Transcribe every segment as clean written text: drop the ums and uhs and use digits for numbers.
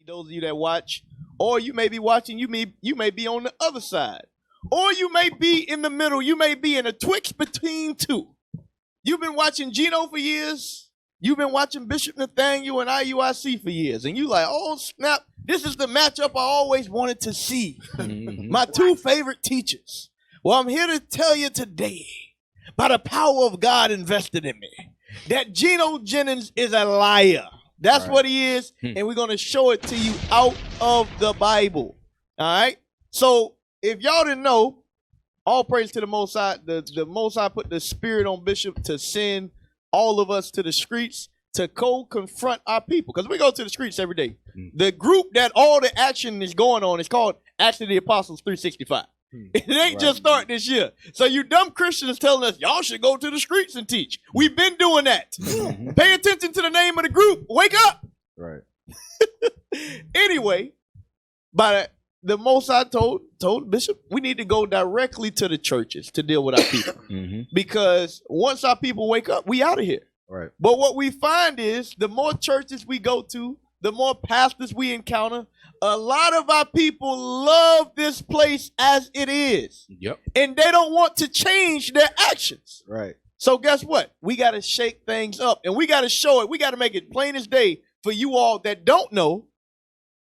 those of you that watch, or you may be watching, you may be on the other side, or you may be in the middle. You may be in a twixt between two. You've been watching Gino for years. You've been watching Bishop Nathaniel and I.U.I.C for years, and you like, oh snap, this is the matchup I always wanted to see. My two favorite teachers. Well, I'm here to tell you today, by the power of God invested in me, that Gino Jennings is a liar. That's what he is, and we're going to show it to you out of the Bible. All right? So, if y'all didn't know, all praise to the Most High. The Most High put the Spirit on Bishop to send all of us to the streets to confront our people, because we go to the streets every day. The group that all the action is going on is called Acts of the Apostles 365. It ain't just start this year. So you dumb Christians telling us y'all should go to the streets and teach. We've been doing that. Pay attention to the name of the group. Wake up. Right. Anyway, by the Most High told Bishop, we need to go directly to the churches to deal with our people. Because once our people wake up, we out of here. Right. But what we find is the more churches we go to, the more pastors we encounter, a lot of our people love this place as it is. Yep. And they don't want to change their actions. Right. So guess what? We got to shake things up, and we got to show it. We got to make it plain as day for you all that don't know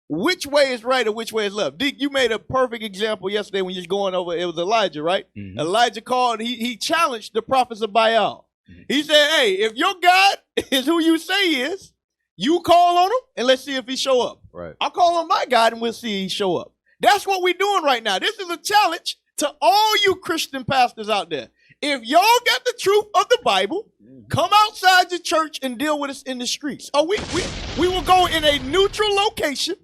which way is right or which way is left. Dick, you made a perfect example yesterday when you was going over, it was Elijah, right? Elijah called, he challenged the prophets of Baal. He said, hey, if your God is who you say he is, you call on him and let's see if he show up. Right. I'll call on my God and we'll see he show up. That's what we're doing right now. This is a challenge to all you Christian pastors out there. If y'all got the truth of the Bible, come outside your church and deal with us in the streets. Oh, we will go in a neutral location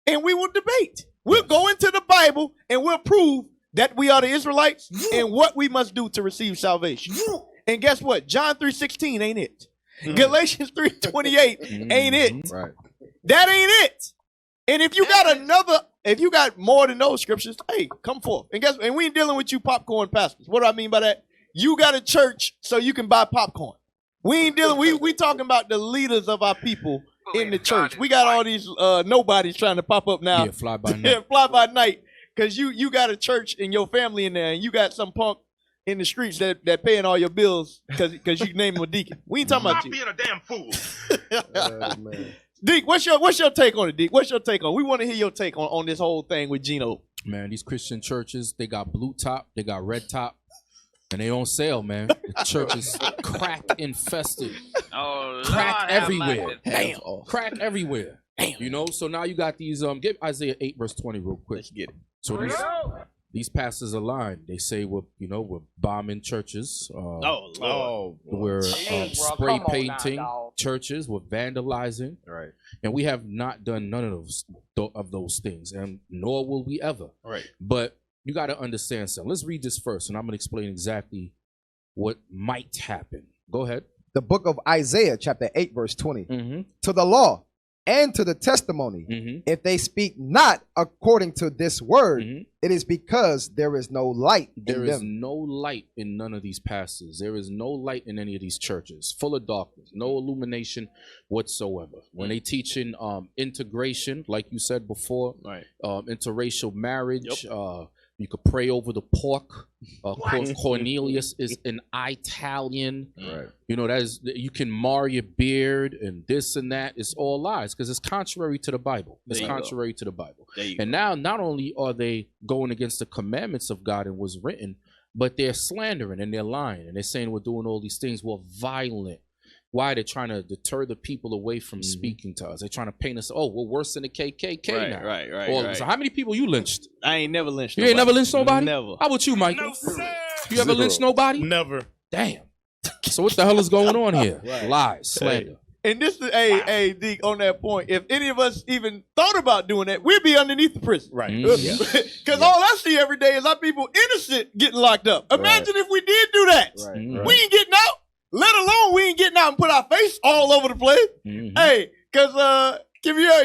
and we will debate. We'll go into the Bible and we'll prove that we are the Israelites and what we must do to receive salvation. And guess what? John 3:16 ain't it. Galatians 3:28 ain't it. Right. That ain't it. And if you got more than those scriptures, hey, come forth. And we ain't dealing with you popcorn pastors. What do I mean by that? You got a church so you can buy popcorn. We ain't dealing, we talking about the leaders of our people in the church. We got all these nobodies trying to pop up now. Yeah, fly by night. Yeah, fly by night. Because you got a church and your family in there, and you got some punk in the streets that paying all your bills because you name him a deacon. We ain't talking about you. Stop being a damn fool. Man. Deke, what's your take on it, Deke? What's your take on it? We want to hear your take on this whole thing with Gino. Man, these Christian churches, they got blue top, they got red top, and they on sale, man. The church is crack infested. Oh, Crack Lord, everywhere. Damn. Crack everywhere. Damn. You know, so now you got these, give Isaiah 8 verse 20 real quick. Let's get it. So these pastors are lying. They say we're bombing churches. We're spray painting churches. We're vandalizing. Right. And we have not done none of those things, and nor will we ever. Right. But you got to understand something. Let's read this first, and I'm going to explain exactly what might happen. Go ahead. The book of Isaiah, chapter 8, verse 20. To the law and to the testimony, if they speak not according to this word, it is because there is no light in them. There is no light in none of these pastors. There is no light in any of these churches. Full of darkness. No illumination whatsoever. When they teach in integration, like you said before, right. Interracial marriage, you could pray over the pork. Cornelius is an Italian. Right. You know, you can mar your beard and this and that. It's all lies because it's contrary to the Bible. It's contrary to the Bible. And now not only are they going against the commandments of God and what's written, but they're slandering and they're lying and they're saying we're doing all these things. We're violent. Why? They're trying to deter the people away from speaking to us. They're trying to paint us, oh, we're worse than the KKK now. Right. So how many people you lynched? I ain't never lynched nobody. You ain't never lynched nobody? Never. How about you, Michael? No, sir. You ever lynched nobody? Never. Damn. So what the hell is going on here? Lies, slander. And this is, hey, Deke, on that point, if any of us even thought about doing that, we'd be underneath the prison. Right. Because all I see every day is our people innocent getting locked up. Imagine if we did do that. We ain't getting out. Let alone we ain't getting out and put our face all over the place. Hey, because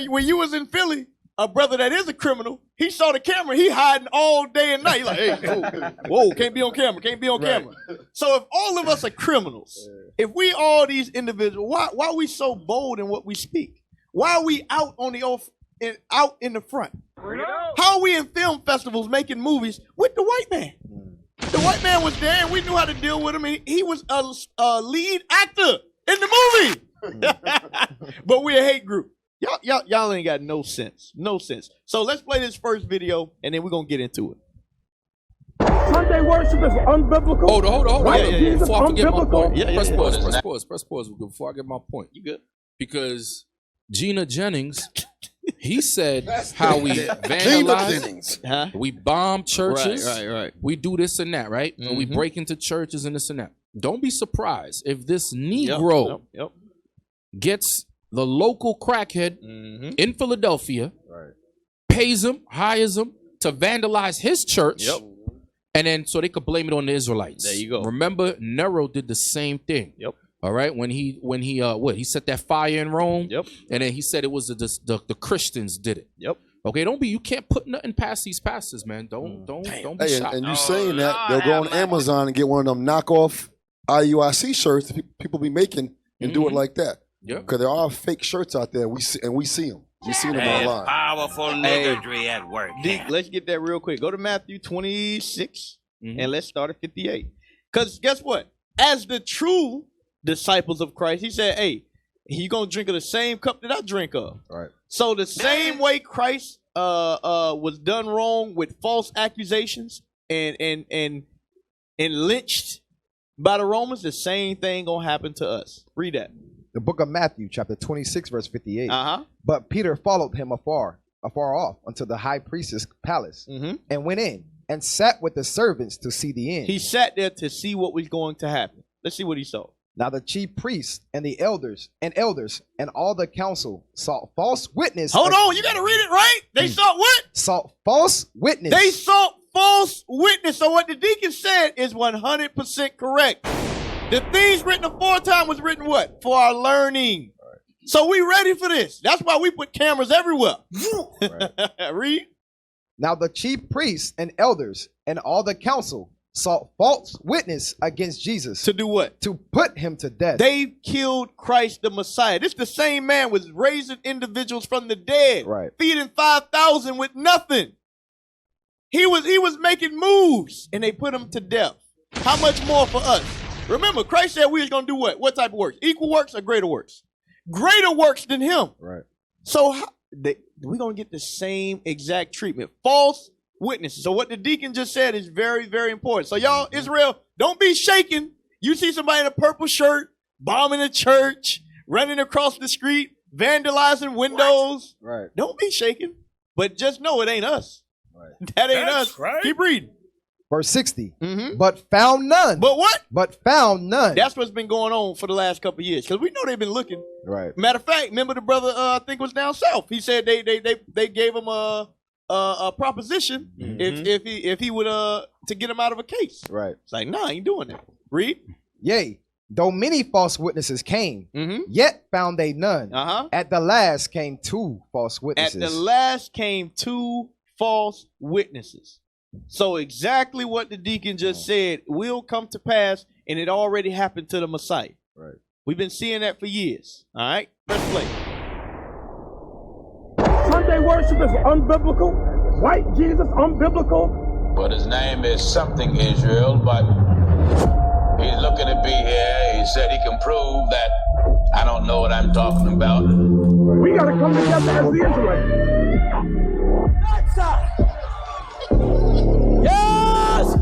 when you was in Philly, a brother that is a criminal, he saw the camera, he hiding all day and night. He like, hey, whoa, can't be on camera. So if all of us are criminals, if we all these individuals, why are we so bold in what we speak? Why are we out on the out in the front? How are we in film festivals making movies with the white man? The white man was there, and we knew how to deal with him. And he was a lead actor in the movie. But we're a hate group. Y'all ain't got no sense. No sense. So let's play this first video, and then we're going to get into it. Sunday worship is unbiblical. Hold on. Yeah. Before I forget my point. Press pause. Before I get my point. You good? Because Gina Jennings, he said how we vandalize, we bomb churches, right. We do this and that, right? And we break into churches and this and that. Don't be surprised if this Negro gets the local crackhead in Philadelphia, pays him, hires him to vandalize his church, and then so they could blame it on the Israelites. There you go. Remember, Nero did the same thing. All right, when he he set that fire in Rome. And then he said it was the Christians did it. Okay, you can't put nothing past these pastors, man. Don't be shocked. And you saying that they'll go on Amazon and get one of them knockoff I.U.I.C shirts that people be making and do it like that. Because there are fake shirts out there. We see them. We see them online. Powerful niggardry at work. Let's get that real quick. Go to Matthew 26 and let's start at 58. Because guess what? As the true disciples of Christ, he said, hey, you gonna drink of the same cup that I drink of. Right. So the same way Christ was done wrong with false accusations and lynched by the Romans, the same thing gonna happen to us. Read that. The book of Matthew, chapter 26, verse 58. But Peter followed him afar off unto the high priest's palace and went in and sat with the servants to see the end. He sat there to see what was going to happen. Let's see what he saw. Now the chief priests and the elders and all the council sought false witness. Hold on, you got to read it right. They sought what? Sought false witness. They sought false witness. So what the deacon said is 100% correct. The things written aforetime was written what? For our learning. Right. So we ready for this. That's why we put cameras everywhere. Right. Read. Now the chief priests and elders and all the council sought false witness against Jesus. To do what? To put him to death. They killed Christ the Messiah. This the same man was raising individuals from the dead. Right. Feeding 5,000 with nothing. He was making moves and they put him to death. How much more for us? Remember, Christ said we was going to do what? What type of works? Equal works or greater works? Greater works than him. Right. So we're going to get the same exact treatment. False witnesses. So what the deacon just said is very, very important. So y'all, Israel, don't be shaken. You see somebody in a purple shirt, bombing a church, running across the street, vandalizing windows. What? Right. Don't be shaken. But just know it ain't us. Right. That ain't That's us. right. Keep reading. Verse 60. But found none. But what? But found none. That's what's been going on for the last couple of years. Because we know they've been looking. Right. Matter of fact, remember the brother, I think was down south. He said they gave him a proposition if he would to get him out of a case. Right. It's like, nah, I ain't doing that. Read. Yea, though many false witnesses came, yet found they none. At the last came two false witnesses. At the last came two false witnesses. So exactly what the deacon just said will come to pass, and it already happened to the Messiah. Right. We've been seeing that for years. All right, press play. Sunday worship is unbiblical. White Jesus, unbiblical. But his name is something Israel, but he's looking to be here. He said he can prove that I don't know what I'm talking about. We got to come together as the Israelites. That's us. Yes!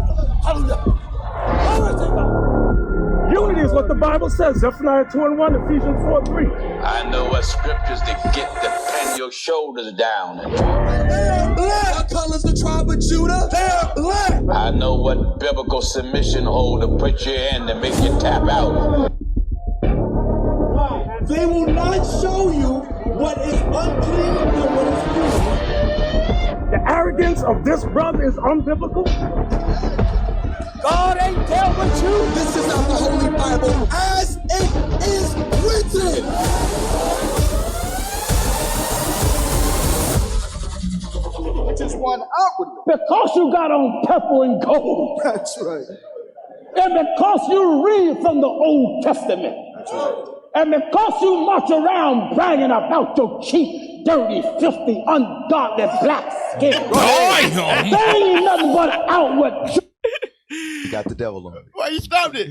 Unity is what the Bible says. Zephaniah 2:1, Ephesians 4:3. I know what scriptures to get to pen your shoulders down. They're black. What color's the tribe of Judah? They're black. I know what biblical submission hold to put you in to make you tap out. They will not show you what is unclean and what is pure. The arrogance of this brother is unbiblical. God ain't dealt with you. This is not the Holy Bible as it is written. Just one outwardly. Because you got on purple and gold. That's right. And because you read from the Old Testament. That's right. And because you march around bragging about your cheap, dirty, filthy, ungodly black skin, there ain't nothing but outward You got the devil on it. Why you stopped it?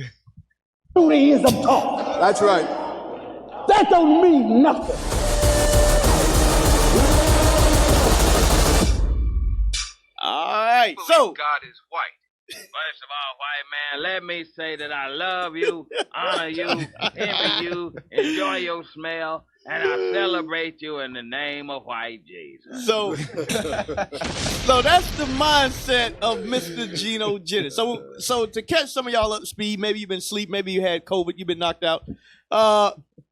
Judaism talk. That's right. That don't mean nothing. All right, so God is white. First of all, white man, let me say that I love you, honor you, envy you, enjoy your smell, and I celebrate you in the name of white Jesus. So that's the mindset of Mr. Gino Jennings. So to catch some of y'all up to speed, maybe you've been asleep, maybe you had COVID, you've been knocked out.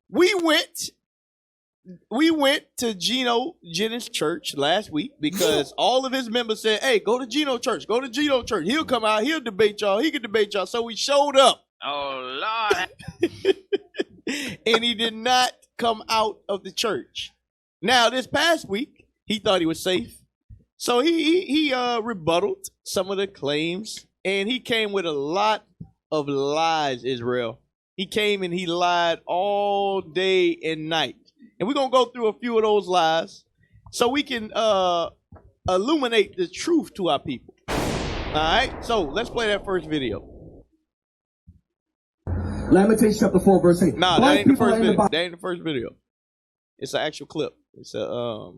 We went to Gino Jennings Church last week because all of his members said, hey, go to Gino Church, go to Gino Church. He'll come out, he'll debate y'all, he can debate y'all. So we showed up. Oh, Lord. And he did not come out of the church. Now, this past week, he thought he was safe. So he rebutted some of the claims, and he came with a lot of lies, Israel. He came and he lied all day and night. And we're going to go through a few of those lies so we can illuminate the truth to our people. All right? So let's play that first video. Lamentations chapter 4, verse 8. Nah, that ain't the first video. That ain't the first video. It's an actual clip. It's a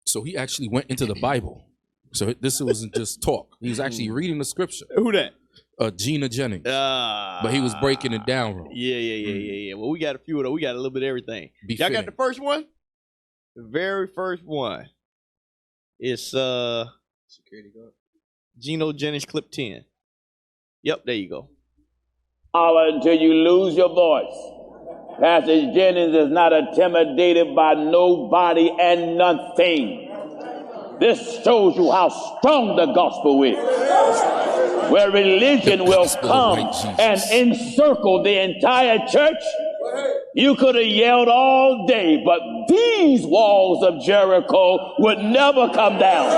So he actually went into the Bible. So this wasn't just talk. He was actually reading the scripture. Who that? Gino Jennings. But he was breaking it down wrong. Yeah. Well, we got a few of those. We got a little bit of everything. Y'all got the first one? The very first one. It's Security Guard. Gino Jennings clip 10. Yep, there you go. Until you lose your voice. Pastor Jennings is not intimidated by nobody and nothing. This shows you how strong the gospel is. Where religion will come and encircle the entire church. You could have yelled all day, but these walls of Jericho would never come down.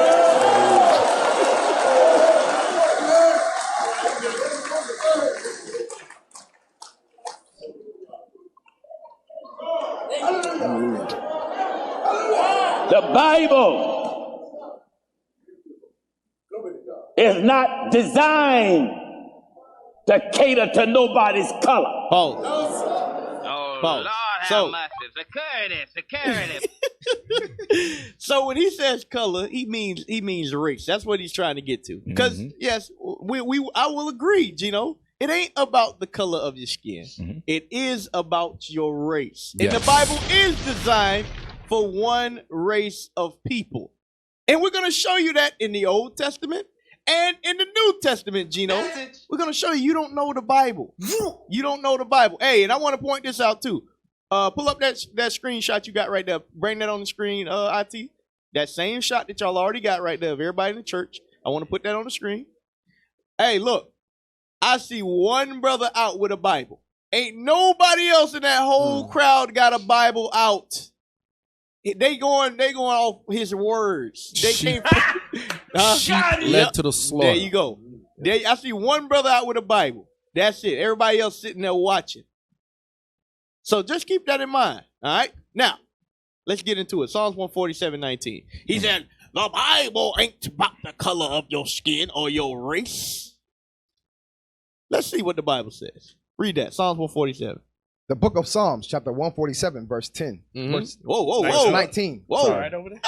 The Bible is not designed to cater to nobody's color. Pause. Oh, Pause. Lord, how much is security? So when he says color, he means race. That's what he's trying to get to. Because yes, I will agree, Gino. It ain't about the color of your skin. It is about your race. Yes. And the Bible is designed for one race of people. And we're going to show you that in the Old Testament and in the New Testament, Gino. We're going to show you don't know the Bible. You don't know the Bible. Hey, and I want to point this out too. Pull up that screenshot you got right there. Bring that on the screen, IT. That same shot that y'all already got right there of everybody in the church. I want to put that on the screen. Hey, look. I see one brother out with a Bible. Ain't nobody else in that whole crowd got a Bible out. They going off his words. They can't. Sheep led to the slaughter. There you go. I see one brother out with a Bible. That's it. Everybody else sitting there watching. So just keep that in mind. All right. Now, let's get into it. Psalms 147:19. He said, "The Bible ain't about the color of your skin or your race." Let's see what the Bible says. Read that. Psalms 147. The book of Psalms, chapter 147, verse 10. Verse 19. Whoa. Right over there.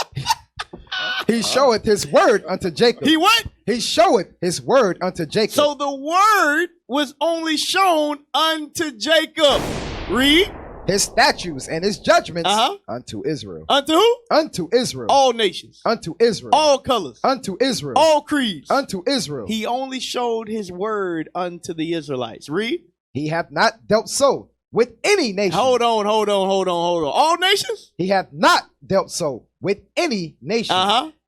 He showeth his word unto Jacob. He what? He showeth his word unto Jacob. So the word was only shown unto Jacob. Read. His statutes and his judgments unto Israel. Unto who? Unto Israel. All nations. Unto Israel. All colors. Unto Israel. All creeds. Unto Israel. He only showed his word unto the Israelites. Read. He hath not dealt so with any nation. Hold on. All nations? He hath not dealt so with any nation.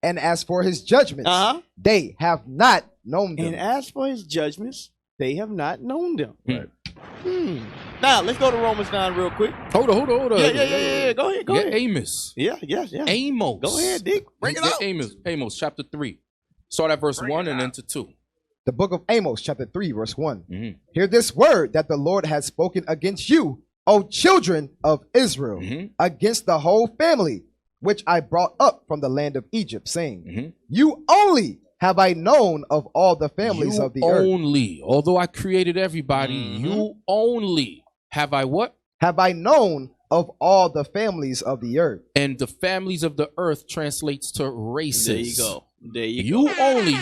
And as for his judgments, they have not known them. And as for his judgments, they have not known them. Now, let's go to Romans 9 real quick. Hold on. Yeah. Go ahead. Amos. Yeah. Amos. Go ahead, Dick. Bring it up. Amos chapter 3. Start at verse 1 and then to 2. The book of Amos, chapter 3, verse 1. Hear this word that the Lord has spoken against you, O children of Israel, against the whole family, which I brought up from the land of Egypt, saying, you only have I known of all the families of the earth. Only, although I created everybody, you only have I what? Have I known of all the families of the earth. And the families of the earth translates to races. There you go. There you go.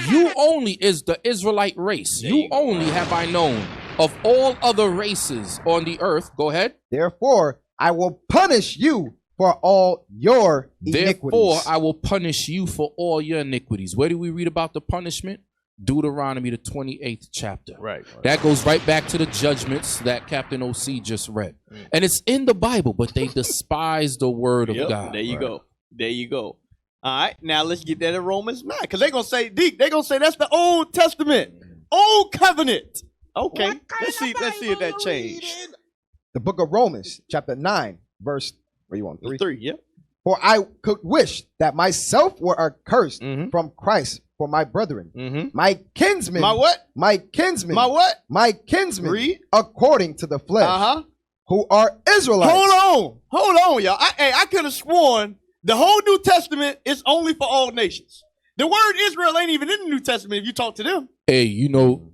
You only is the Israelite race. You only have I known of all other races on the earth. Go ahead. Therefore, I will punish you for all your iniquities. Therefore, I will punish you for all your iniquities. Where do we read about the punishment? Deuteronomy, the 28th chapter. Right. That goes right back to the judgments that Captain OC just read. And it's in the Bible, but they despise the word of God. There you go. There you go. All right, now let's get that in Romans 9. Because they're going to say, Deke, they're going to say that's the Old Testament. Old Covenant. Okay, let's see if that changed. The book of Romans, chapter 9, verse, where you want? 3? 3, yep. For I could wish that myself were accursed from Christ for my brethren, my kinsmen. My what? My kinsmen. My what? My kinsmen. Read. According to the flesh, who are Israelites. Hold on, y'all. I could have sworn the whole New Testament is only for all nations. The word Israel ain't even in the New Testament if you talk to them. Hey, you know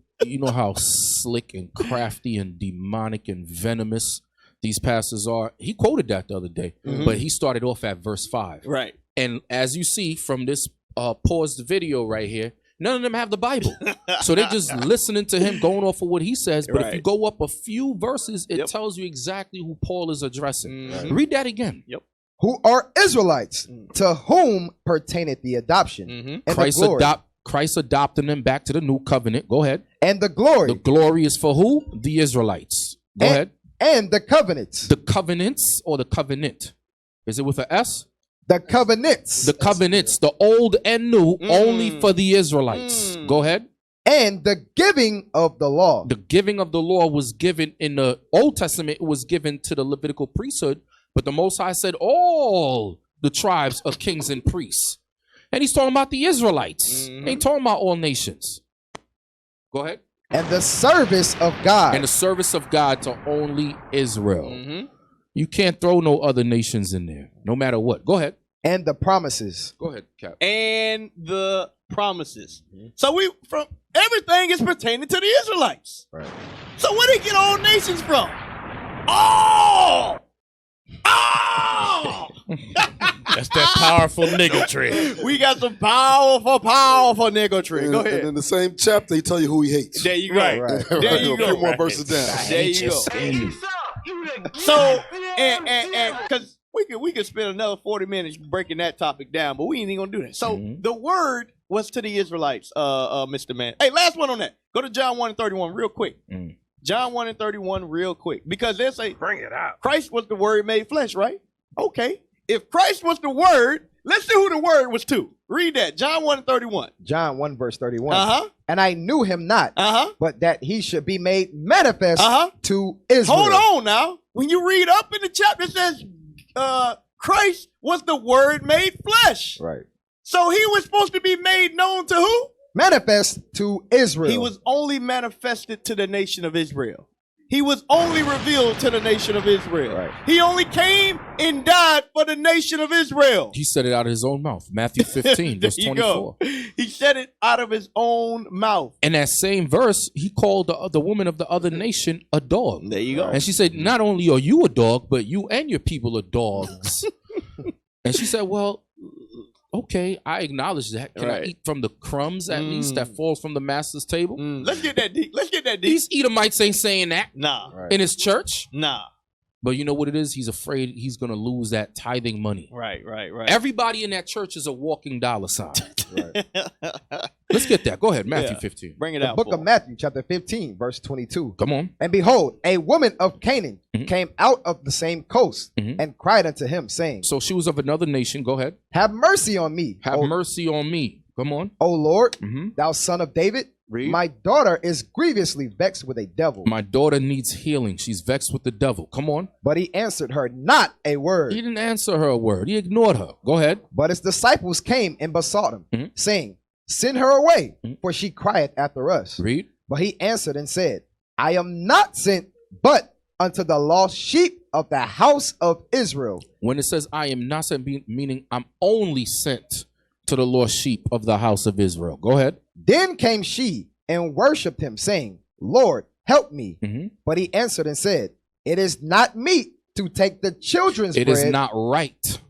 how slick and crafty and demonic and venomous these pastors are. He quoted that the other day, but he started off at verse 5. Right. And as you see from this paused video right here, none of them have the Bible. So they're just listening to him going off of what he says. But if you go up a few verses, it tells you exactly who Paul is addressing. Read that again. Yep. Who are Israelites, to whom pertaineth the adoption. And Christ adopting them back to the new covenant. Go ahead. And the glory. The glory is for who? The Israelites. Go ahead. And the covenants. The covenants or the covenant? Is it with an S? The covenants. The covenants, the old and new, only for the Israelites. Go ahead. And the giving of the law. The giving of the law was given in the Old Testament. It was given to the Levitical priesthood. But the Most High said all the tribes of kings and priests. And he's talking about the Israelites. Ain't talking about all nations. Go ahead. And the service of God. And the service of God to only Israel. You can't throw no other nations in there, no matter what. Go ahead. And the promises. Go ahead, Cap. And the promises. So from everything is pertaining to the Israelites. Right. So where they get all nations from? Oh! That's that powerful niggatry. We got some powerful niggatry. Go ahead. And in the same chapter, he tell you who he hates. There you go. Right. There you go. A few more verses down. There you go. So, and because we could spend another 40 minutes breaking that topic down, but we ain't even gonna do that. So the word was to the Israelites, Mr. Man. Hey, last one on that. Go to John 1:31 real quick. John 1:31 real quick. Because there's bring it out. Christ was the word made flesh, right? Okay. If Christ was the word, let's see who the word was to. Read that. John 1:31. John 1 verse 31. And I knew him not, but that he should be made manifest to Israel. Hold on now. When you read up in the chapter, it says Christ was the word made flesh. Right. So he was supposed to be made known to who? Manifest to Israel. He was only manifested to the nation of Israel. He was only revealed to the nation of Israel. Right. He only came and died for the nation of Israel. He said it out of his own mouth. Matthew 15, verse 24. He said it out of his own mouth. In that same verse, he called the woman of the other nation a dog. There you go. And she said, not only are you a dog, but you and your people are dogs. And she said, well, okay, I acknowledge that. Can I eat from the crumbs at least that falls from the master's table? Let's get that deep. Let's get that deep. These Edomites ain't saying that. Nah. In his church. Nah. But you know what it is? He's afraid he's going to lose that tithing money. Right. Everybody in that church is a walking dollar sign. Let's get that. Go ahead, Matthew 15. Bring it the out. Book of Matthew, chapter 15, verse 22. Come on. And behold, a woman of Canaan came out of the same coast and cried unto him, saying, So she was of another nation. Go ahead. Have mercy on me. Have mercy on me. Come on. O Lord, thou son of David, Read. my daughter is grievously vexed with a devil. My daughter needs healing. She's vexed with the devil. Come on. But he answered her not a word. He didn't answer her a word. He ignored her. Go ahead. But his disciples came and besought him, saying, send her away, for she crieth after us. Read. But he answered and said, I am not sent, but unto the lost sheep of the house of Israel. When it says I am not sent, meaning I'm only sent to the lost sheep of the house of Israel. Go ahead. Then came she and worshipped him, saying, Lord, help me. But he answered and said, it is not meet to take the children's bread. It is not right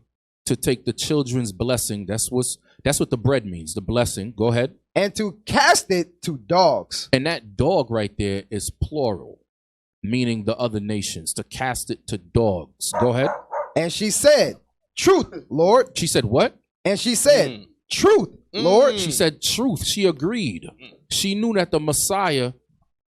to take the children's blessing. That's what the bread means, the blessing. Go ahead. And to cast it to dogs. And that dog right there is plural, meaning the other nations, to cast it to dogs. Go ahead. And she said, truth, Lord. She said what? And she said, truth, Lord. She said truth. She agreed. She knew that the Messiah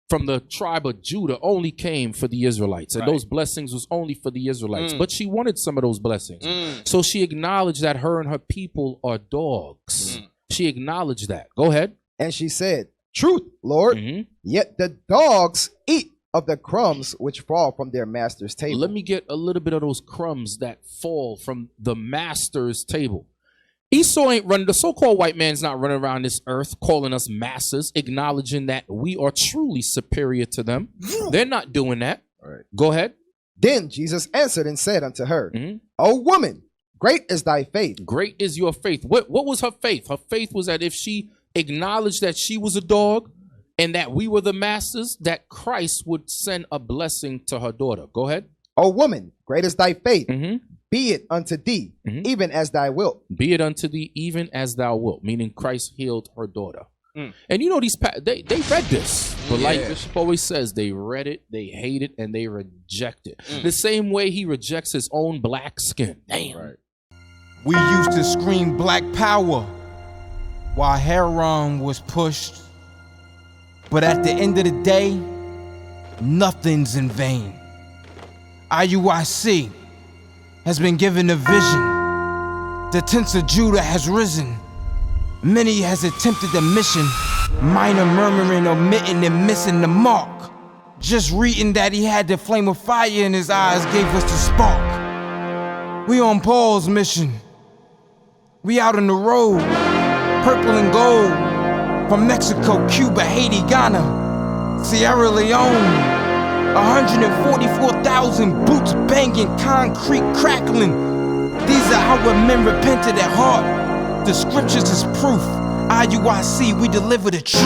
from the tribe of Judah only came for the Israelites. And those blessings was only for the Israelites. But she wanted some of those blessings. So she acknowledged that her and her people are dogs. She acknowledged that. Go ahead. And she said, truth, Lord. Yet the dogs eat of the crumbs which fall from their master's table. Let me get a little bit of those crumbs that fall from the master's table. Esau ain't running. The so-called white man's not running around this earth calling us masters, acknowledging that we are truly superior to them. They're not doing that. Right. Go ahead. Then Jesus answered and said unto her, O woman, great is thy faith. Great is your faith. What was her faith? Her faith was that if she acknowledged that she was a dog and that we were the masters, that Christ would send a blessing to her daughter. Go ahead. O woman, great is thy faith. Be it unto thee, even as thou wilt. Be it unto thee, even as thou wilt. Meaning Christ healed her daughter. And you know, they read this. But like Bishop always says, they read it, they hate it, and they reject it. The same way he rejects his own black skin. Damn. Right. We used to scream black power while Heron was pushed. But at the end of the day, nothing's in vain. I.U.I.C. has been given a vision. The tents of Judah has risen. Many has attempted the mission. Minor murmuring, omitting, and missing the mark. Just reading that he had the flame of fire in his eyes gave us the spark. We on Paul's mission. We out on the road. Purple and gold. From Mexico, Cuba, Haiti, Ghana, Sierra Leone. 144,000 boots banging, concrete crackling. These are our men repented at heart. The scriptures is proof. I.U.I.C, we deliver the truth.